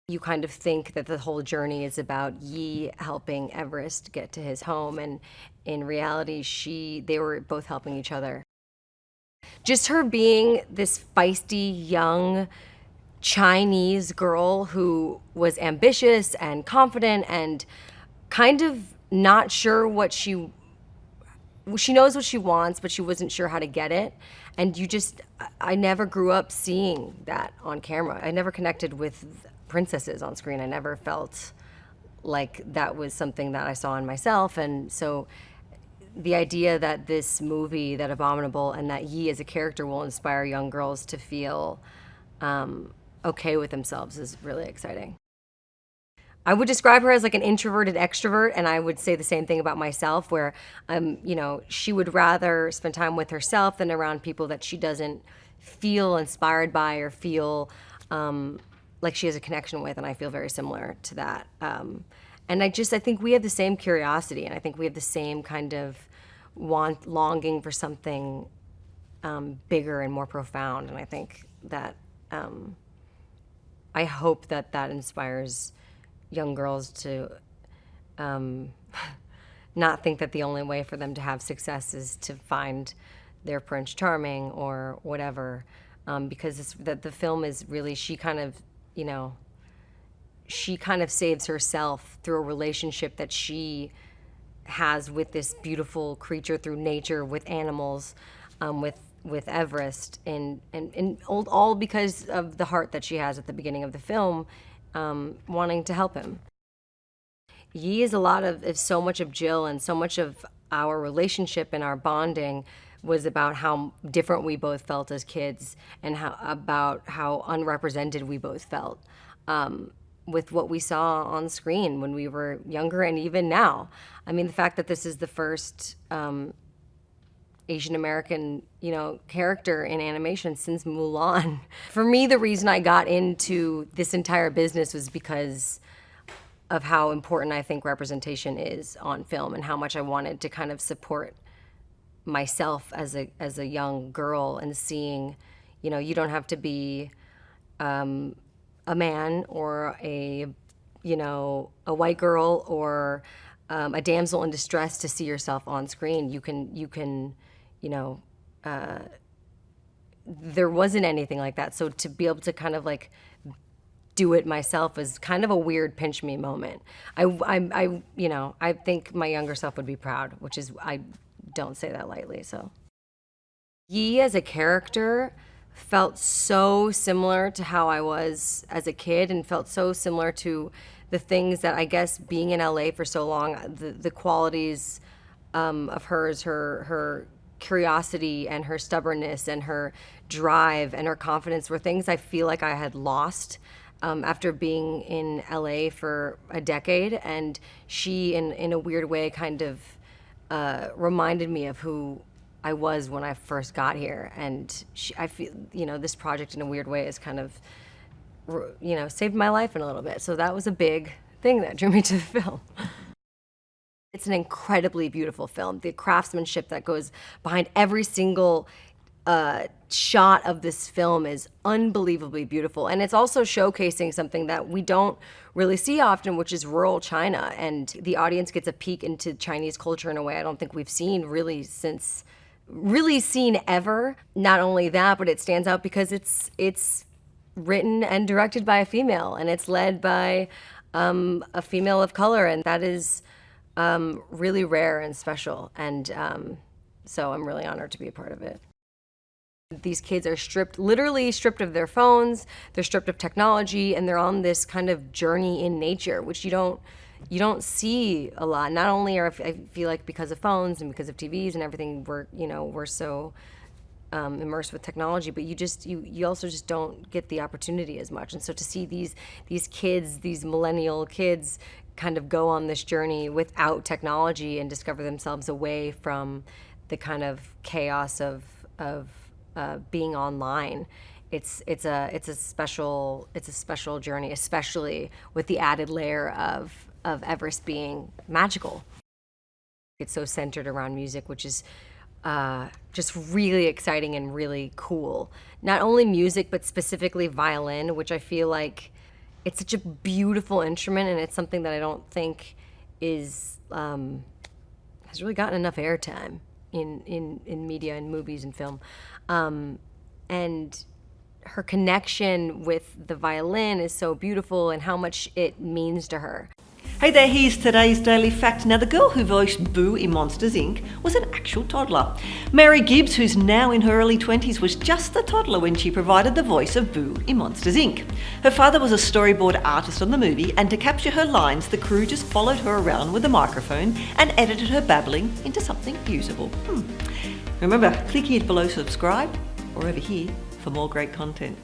You kind of think that the whole journey is about Yi helping Everest get to his home, and in reality, they were both helping each other. Just her being this feisty, young Chinese girl who was ambitious and confident and kind of not sure what she knows what she wants, but she wasn't sure how to get it. And I never grew up seeing that on camera. I never connected with princesses on screen. I never felt like that was something that I saw in myself. And so the idea that this movie, that Abominable, and that Yi as a character will inspire young girls to feel okay with themselves is really exciting. I would describe her as like an introverted extrovert, and I would say the same thing about myself, where she would rather spend time with herself than around people that she doesn't feel inspired by or feel like she has a connection with, and I feel very similar to that. And I think we have the same curiosity, and I think we have the same kind of longing for something bigger and more profound, and I think that I hope that inspires young girls to not think that the only way for them to have success is to find their Prince Charming or whatever, because the film is really, she kind of saves herself through a relationship that she has with this beautiful creature, through nature, with animals, with Everest, and all because of the heart that she has at the beginning of the film, wanting to help him. Yi is so much of Jill, and so much of our relationship and our bonding was about how different we both felt as kids, and how unrepresented we both felt with what we saw on screen when we were younger, and even now. I mean, the fact that this is the first Asian American, character in animation since Mulan. For me, the reason I got into this entire business was because of how important I think representation is on film, and how much I wanted to kind of support myself as a young girl, and seeing, you don't have to be a man or a white girl or a damsel in distress to see yourself on screen. You can there wasn't anything like that. So to be able to kind of like do it myself was kind of a weird pinch me moment. I think my younger self would be proud, which is, I don't say that lightly. So Yi as a character felt so similar to how I was as a kid, and felt so similar to the things that, I guess, being in LA for so long, the qualities of hers, her curiosity and her stubbornness and her drive and her confidence were things I feel like I had lost after being in LA for a decade. And she, in a weird way, kind of reminded me of who I was when I first got here. And I feel, this project in a weird way is kind of, saved my life in a little bit. So that was a big thing that drew me to the film. It's an incredibly beautiful film. The craftsmanship that goes behind every single shot of this film is unbelievably beautiful. And it's also showcasing something that we don't really see often, which is rural China. And the audience gets a peek into Chinese culture in a way I don't think we've seen ever. Not only that, but it stands out because it's written and directed by a female, and it's led by a female of color, and that is really rare and special. And so I'm really honored to be a part of it. These kids are literally stripped of their phones, they're stripped of technology, and they're on this kind of journey in nature, which you don't see a lot. Not only I feel like because of phones and because of TVs and everything, we're so immersed with technology, but you also just don't get the opportunity as much. And so to see these kids, these millennial kids, kind of go on this journey without technology and discover themselves away from the kind of chaos of being online. It's a special journey, especially with the added layer of Everest being magical. It's so centered around music, which is just really exciting and really cool. Not only music, but specifically violin, which I feel like It's such a beautiful instrument, and it's something that I don't think is has really gotten enough airtime in media and movies and film. And her connection with the violin is so beautiful, and how much it means to her. Hey there, here's today's Daily Fact. Now, the girl who voiced Boo in Monsters, Inc. was an actual toddler. Mary Gibbs, who's now in her early 20s, was just a toddler when she provided the voice of Boo in Monsters, Inc. Her father was a storyboard artist on the movie, and to capture her lines, the crew just followed her around with a microphone and edited her babbling into something usable. Remember, click here below to subscribe, or over here for more great content.